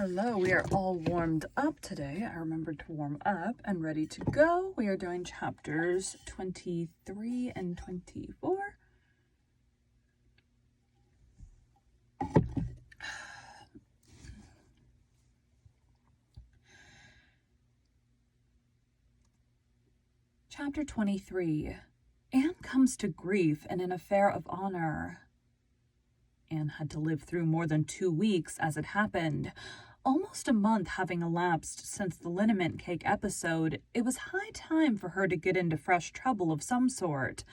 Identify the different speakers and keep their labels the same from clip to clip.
Speaker 1: Hello, we are all warmed up today. I remembered to warm up and ready to go. We are doing chapters 23 and 24. Chapter 23. Anne comes to grief in an affair of honor. Anne had to live through more than 2 weeks as it happened. Almost a month having elapsed since the liniment cake episode, it was high time for her to get into fresh trouble of some sort.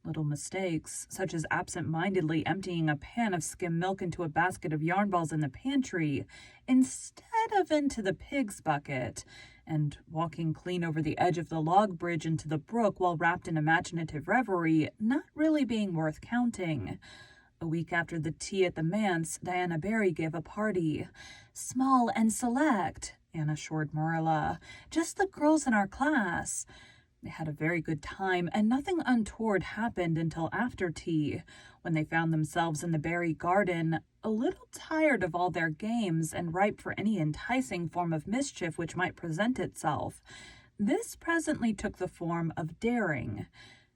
Speaker 1: Little mistakes, such as absent-mindedly emptying a pan of skim milk into a basket of yarn balls in the pantry, instead of into the pig's bucket, and walking clean over the edge of the log bridge into the brook while wrapped in imaginative reverie, not really being worth counting. A week after the tea at the manse, Diana Barry gave a party. "Small and select," Anne assured Marilla. "Just the girls in our class." They had a very good time, and nothing untoward happened until after tea, when they found themselves in the Barry garden, a little tired of all their games and ripe for any enticing form of mischief which might present itself. This presently took the form of daring.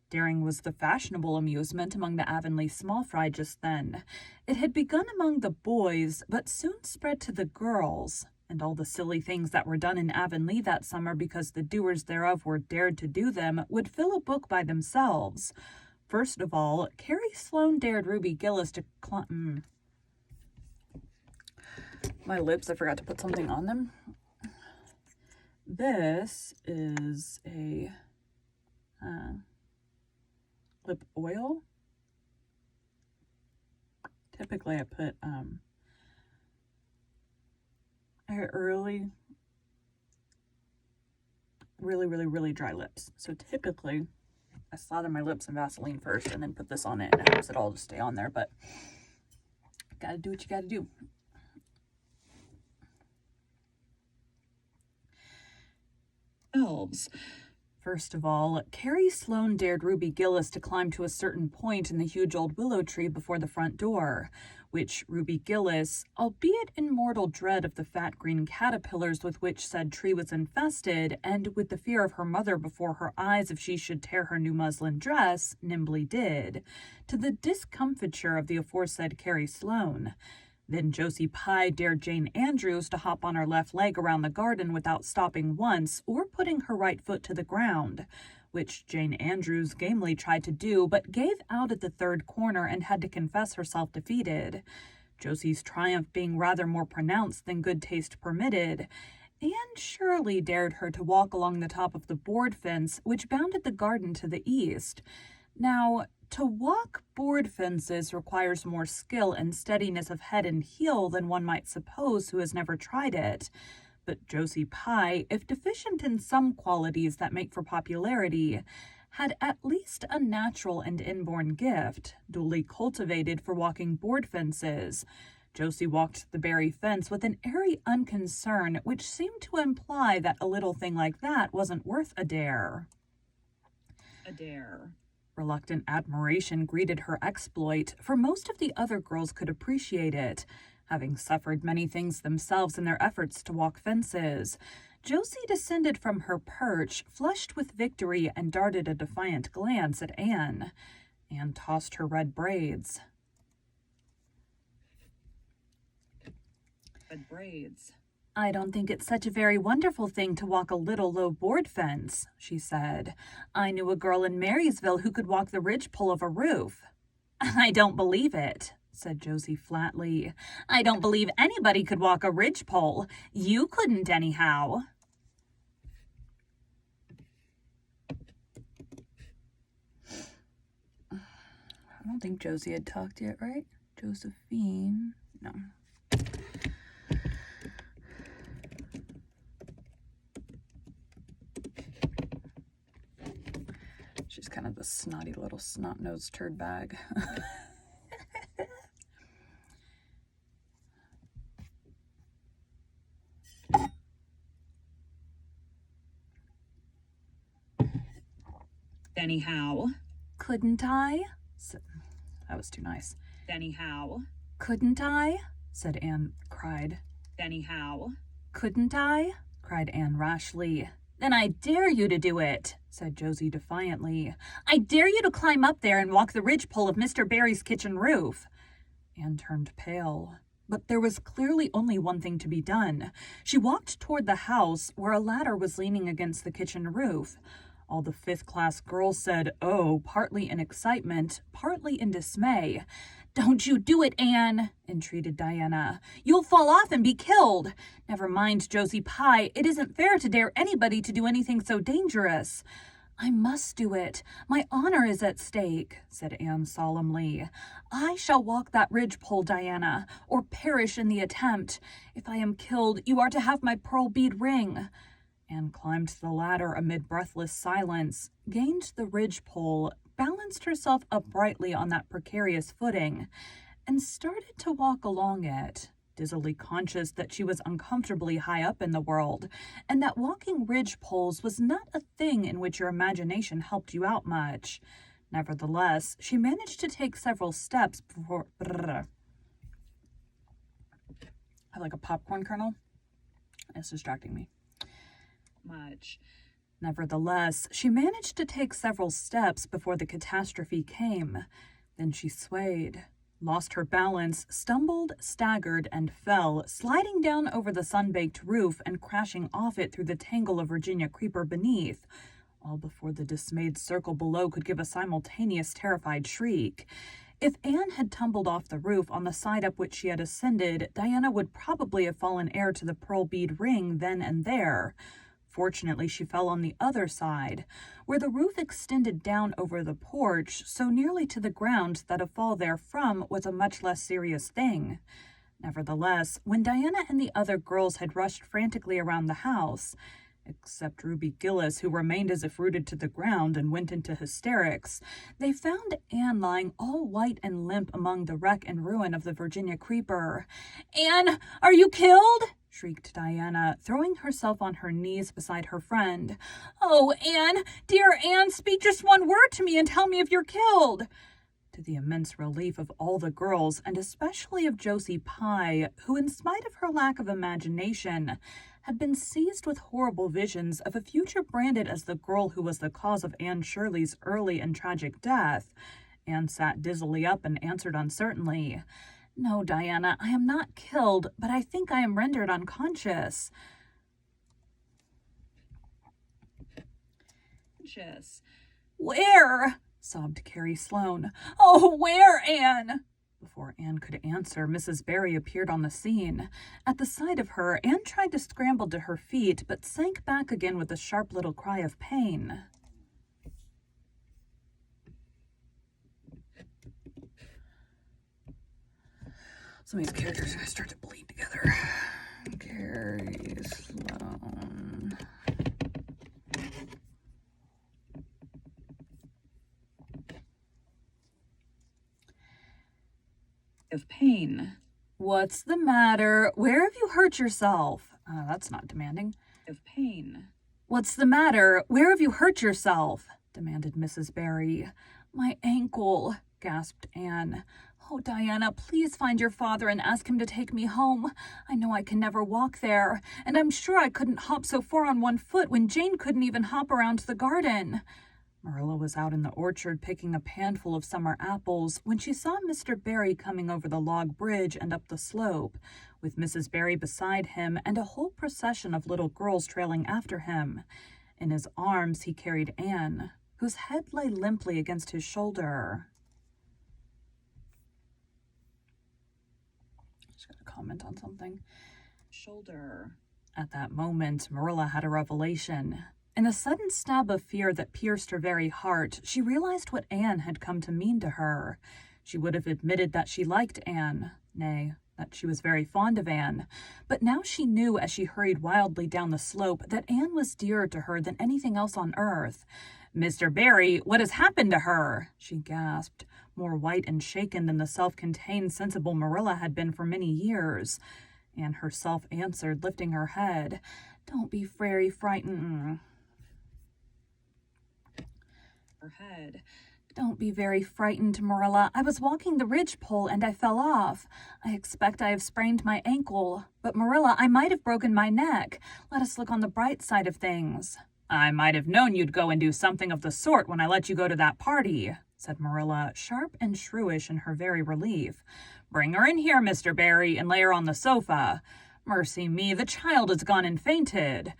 Speaker 1: Daring was the fashionable amusement among the Avonlea small fry just then. It had begun among the boys, but soon spread to the girls, and all the silly things that were done in Avonlea that summer because the doers thereof were dared to do them would fill a book by themselves. First of all, Carrie Sloane dared Ruby Gillis to climb... My lips, I forgot to put something on them. This is a... lip oil. Typically I put really dry lips. So typically I slather my lips in Vaseline first and then put this on it, and it helps it all to stay on there, but gotta do what you gotta do. Elves. First of all, Carrie Sloane dared Ruby Gillis to climb to a certain point in the huge old willow tree before the front door, which Ruby Gillis, albeit in mortal dread of the fat green caterpillars with which said tree was infested, and with the fear of her mother before her eyes if she should tear her new muslin dress, nimbly did, to the discomfiture of the aforesaid Carrie Sloane. Then Josie Pye dared Jane Andrews to hop on her left leg around the garden without stopping once or putting her right foot to the ground, which Jane Andrews gamely tried to do but gave out at the third corner and had to confess herself defeated, Josie's triumph being rather more pronounced than good taste permitted. Anne Shirley dared her to walk along the top of the board fence which bounded the garden to the east. Now, to walk board fences requires more skill and steadiness of head and heel than one might suppose who has never tried it. But Josie Pye, if deficient in some qualities that make for popularity, had at least a natural and inborn gift, duly cultivated for walking board fences. Josie walked the Barry fence with an airy unconcern which seemed to imply that a little thing like that wasn't worth a dare. Reluctant admiration greeted her exploit, for most of the other girls could appreciate it, having suffered many things themselves in their efforts to walk fences. Josie descended from her perch, flushed with victory, and darted a defiant glance at Anne. Anne tossed her red braids. "I don't think it's such a very wonderful thing to walk a little low board fence," she said. "I knew a girl in Marysville who could walk the ridgepole of a roof." "I don't believe it," said Josie flatly. "I don't believe anybody could walk a ridgepole. You couldn't anyhow." I don't think Josie had talked yet, right? Josephine? No. She's kind of the snotty little snot-nosed turd bag. "Anyhow." "Couldn't I?" That was too nice. "Anyhow." "Couldn't I?" cried
Speaker 2: anyhow.
Speaker 1: Couldn't I? Cried Anne rashly. Then I dare you to do it, said Josie defiantly. I dare you to climb up there and walk the ridgepole of Mr. Barry's kitchen roof. Anne turned pale. But there was clearly only one thing to be done. She walked toward the house, where a ladder was leaning against the kitchen roof. All the fifth-class girls said, "Oh," partly in excitement, partly in dismay. "Don't you do it, Anne," entreated Diana. "You'll fall off and be killed. Never mind, Josie Pye. It isn't fair to dare anybody to do anything so dangerous." "I must do it. My honor is at stake," said Anne solemnly. "I shall walk that ridgepole, Diana, or perish in the attempt. If I am killed, you are to have my pearl bead ring." Anne climbed the ladder amid breathless silence, gained the ridgepole, balanced herself uprightly on that precarious footing, and started to walk along it, dizzily conscious that she was uncomfortably high up in the world, and that walking ridgepoles was not a thing in which your imagination helped you out much. Nevertheless, she managed to take several steps before... I like a popcorn kernel. It's distracting me. Nevertheless, she managed to take several steps before the catastrophe came. Then she swayed, lost her balance, stumbled, staggered, and fell, sliding down over the sun-baked roof and crashing off it through the tangle of Virginia creeper beneath, all before the dismayed circle below could give a simultaneous terrified shriek. If Anne had tumbled off the roof on the side up which she had ascended, Diana would probably have fallen heir to the pearl bead ring then and there. Fortunately, she fell on the other side, where the roof extended down over the porch so nearly to the ground that a fall therefrom was a much less serious thing. Nevertheless, when Diana and the other girls had rushed frantically around the house, except Ruby Gillis, who remained as if rooted to the ground and went into hysterics, they found Anne lying all white and limp among the wreck and ruin of the Virginia creeper. "Anne, are you killed?" shrieked Diana, throwing herself on her knees beside her friend. "Oh, Anne, dear Anne, speak just one word to me and tell me if you're killed." To the immense relief of all the girls, and especially of Josie Pye, who, in spite of her lack of imagination, had been seized with horrible visions of a future branded as the girl who was the cause of Anne Shirley's early and tragic death, Anne sat dizzily up and answered uncertainly, "No, Diana, I am not killed, but I think I am rendered unconscious." "Where?" sobbed Carrie Sloane. "Oh, where, Anne?" Before Anne could answer, Mrs. Barry appeared on the scene. At the sight of her, Anne tried to scramble to her feet, but sank back again with a sharp little cry of pain. Some of these characters are going to start to bleed together. Carrie Sloane.
Speaker 2: Of pain.
Speaker 1: "What's the matter? Where have you hurt yourself?" That's not demanding.
Speaker 2: Of pain.
Speaker 1: "What's the matter? Where have you hurt yourself?" demanded Mrs. Barry. "My ankle," gasped Anne. "Oh, Diana, please find your father and ask him to take me home. I know I can never walk there, and I'm sure I couldn't hop so far on one foot when Jane couldn't even hop around the garden." Marilla was out in the orchard picking a panful of summer apples when she saw Mr. Barry coming over the log bridge and up the slope, with Mrs. Barry beside him and a whole procession of little girls trailing after him. In his arms he carried Anne, whose head lay limply against his shoulder. Just got to comment on something.
Speaker 2: Shoulder.
Speaker 1: At that moment, Marilla had a revelation. In a sudden stab of fear that pierced her very heart, she realized what Anne had come to mean to her. She would have admitted that she liked Anne, nay, that she was very fond of Anne, but now she knew as she hurried wildly down the slope that Anne was dearer to her than anything else on earth. "Mr. Barry, what has happened to her?" she gasped, more white and shaken than the self-contained, sensible Marilla had been for many years. Anne herself answered, lifting her head, "Don't be very frightened."
Speaker 2: Her head.
Speaker 1: Don't be very frightened, Marilla. I was walking the ridgepole and I fell off. I expect I have sprained my ankle. But Marilla, I might have broken my neck. Let us look on the bright side of things. I might have known you'd go and do something of the sort when I let you go to that party, said Marilla, sharp and shrewish in her very relief. Bring her in here, Mr. Barry, and lay her on the sofa. Mercy me, the child has gone and fainted.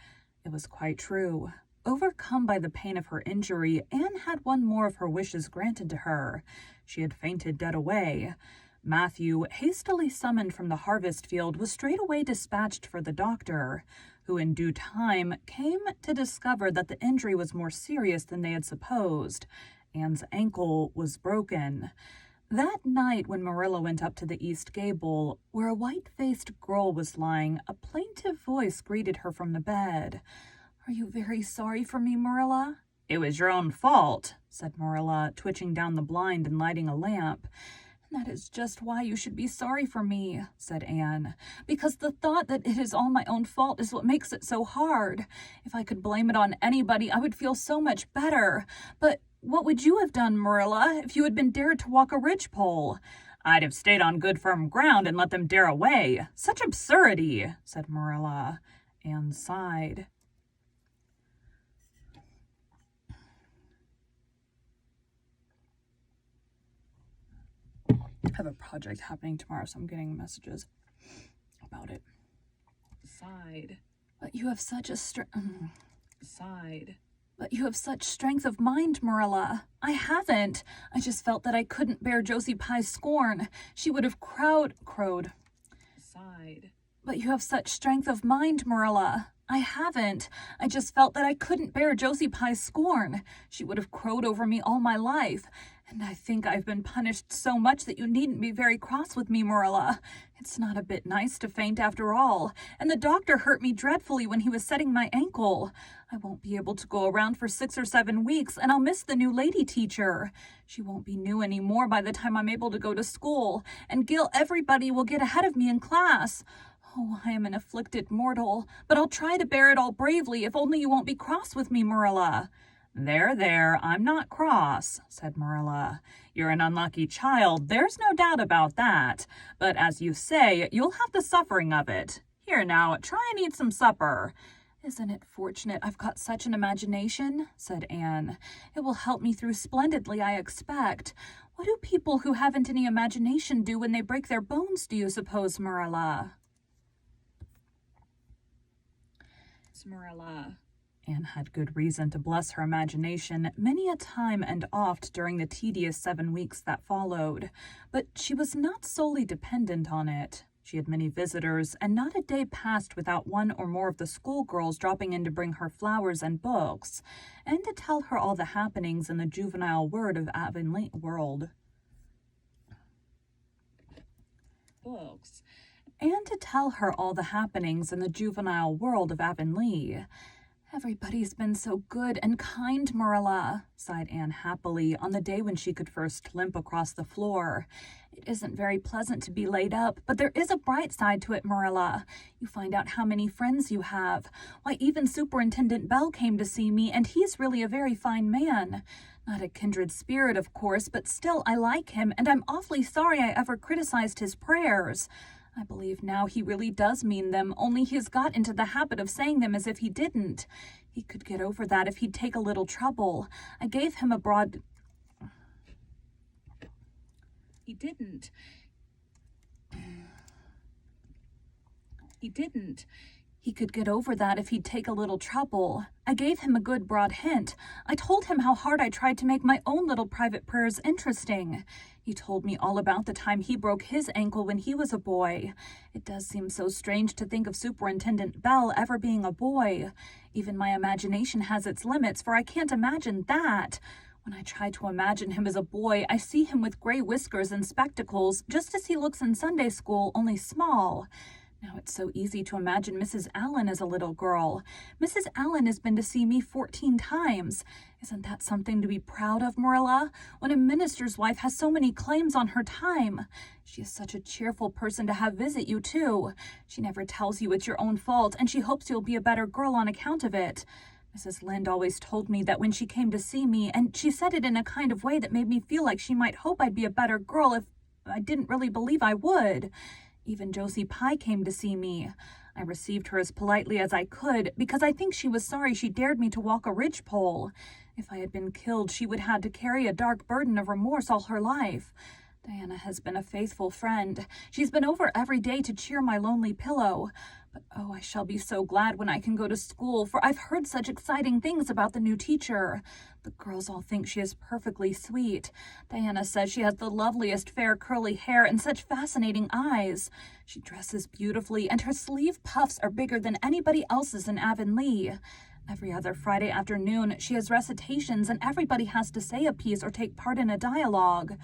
Speaker 1: It was quite true. Overcome by the pain of her injury, Anne had one more of her wishes granted to her. She had fainted dead away. Matthew, hastily summoned from the harvest field, was straightway dispatched for the doctor, who in due time came to discover that the injury was more serious than they had supposed. Anne's ankle was broken. That night, when Marilla went up to the east gable, where a white-faced girl was lying, a plaintive voice greeted her from the bed. Are you very sorry for me, Marilla? It was your own fault, said Marilla, twitching down the blind and lighting a lamp. That is just why you should be sorry for me, said Anne, because the thought that it is all my own fault is what makes it so hard. If I could blame it on anybody, I would feel so much better. But what would you have done, Marilla, if you had been dared to walk a ridgepole? I'd have stayed on good firm ground and let them dare away. Such absurdity, said Marilla. Anne sighed. I have a project happening tomorrow, so I'm getting messages about it.
Speaker 2: Sighed.
Speaker 1: But you have such a
Speaker 2: Sighed.
Speaker 1: But you have such strength of mind, Marilla. I haven't. I just felt that I couldn't bear Josie Pye's scorn. She would have crowed.
Speaker 2: Sighed.
Speaker 1: But you have such strength of mind, Marilla. I haven't. I just felt that I couldn't bear Josie Pye's scorn. She would have crowed over me all my life. And I think I've been punished so much that you needn't be very cross with me, Marilla. It's not a bit nice to faint after all. And the doctor hurt me dreadfully when he was setting my ankle. I won't be able to go around for 6 or 7 weeks, and I'll miss the new lady teacher. She won't be new anymore by the time I'm able to go to school. And Gil, everybody will get ahead of me in class. Oh, I am an afflicted mortal, but I'll try to bear it all bravely if only you won't be cross with me, Marilla. There, I'm not cross, said Marilla. You're an unlucky child, there's no doubt about that. But as you say, you'll have the suffering of it. Here now, try and eat some supper. Isn't it fortunate I've got such an imagination? Said Anne. It will help me through splendidly, I expect. What do people who haven't any imagination do when they break their bones, do you suppose, Marilla?
Speaker 2: Marilla.
Speaker 1: Anne had good reason to bless her imagination many a time and oft during the tedious 7 weeks that followed, but she was not solely dependent on it. She had many visitors, and not a day passed without one or more of the schoolgirls dropping in to bring her flowers and books, and to tell her all the happenings in the juvenile world of Avonlea.
Speaker 2: Books.
Speaker 1: And to tell her all the happenings in the juvenile world of Avonlea. Everybody's been so good and kind, Marilla, sighed Anne happily on the day when she could first limp across the floor. It isn't very pleasant to be laid up, but there is a bright side to it, Marilla. You find out how many friends you have. Why, even Superintendent Bell came to see me, and he's really a very fine man. Not a kindred spirit, of course, but still I like him, and I'm awfully sorry I ever criticized his prayers. I believe now he really does mean them, only he's got into the habit of saying them as if he didn't. He could get over that if he'd take a little trouble. I gave him a broad...
Speaker 2: He didn't. He didn't.
Speaker 1: He could get over that if he'd take a little trouble. I gave him a good broad hint. I told him how hard I tried to make my own little private prayers interesting. He told me all about the time he broke his ankle when he was a boy. It does seem so strange to think of Superintendent Bell ever being a boy. Even my imagination has its limits, for I can't imagine that. When I try to imagine him as a boy, I see him with gray whiskers and spectacles, just as he looks in Sunday school, only small. Now it's so easy to imagine Mrs. Allen as a little girl. Mrs. Allen has been to see me 14 times. Isn't that something to be proud of, Marilla? When a minister's wife has so many claims on her time. She is such a cheerful person to have visit you, too. She never tells you it's your own fault, and she hopes you'll be a better girl on account of it. Mrs. Lynde always told me that when she came to see me, and she said it in a kind of way that made me feel like she might hope I'd be a better girl if I didn't really believe I would. Even Josie Pye came to see me. I received her as politely as I could, because I think she was sorry she dared me to walk a ridgepole. If I had been killed, she would have had to carry a dark burden of remorse all her life. Diana has been a faithful friend. She's been over every day to cheer my lonely pillow. But oh, I shall be so glad when I can go to school, for I've heard such exciting things about the new teacher. The girls all think she is perfectly sweet. Diana says she has the loveliest fair curly hair and such fascinating eyes. She dresses beautifully, and her sleeve puffs are bigger than anybody else's in Avonlea. Every other Friday afternoon, she has recitations, and everybody has to say a piece or take part in a dialogue.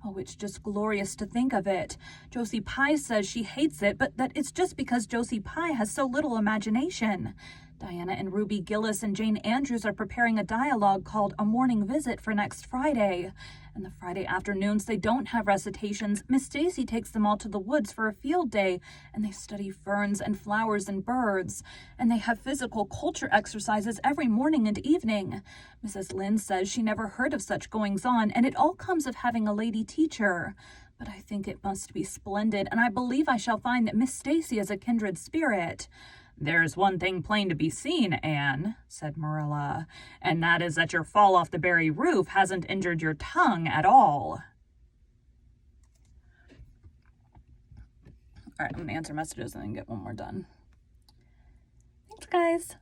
Speaker 1: Oh, it's just glorious to think of it. Josie Pye says she hates it, but that it's just because Josie Pye has so little imagination. Diana and Ruby Gillis and Jane Andrews are preparing a dialogue called A Morning Visit for next Friday. And the Friday afternoons they don't have recitations. Miss Stacy takes them all to the woods for a field day, and they study ferns and flowers and birds. And they have physical culture exercises every morning and evening. Mrs. Lynde says she never heard of such goings-on, and it all comes of having a lady teacher. But I think it must be splendid, and I believe I shall find that Miss Stacy is a kindred spirit. "There's one thing plain to be seen, Anne," said Marilla, "and that is that your fall off the Barry roof hasn't injured your tongue at all." All right, I'm going to answer messages and then get one more done. Thanks, guys.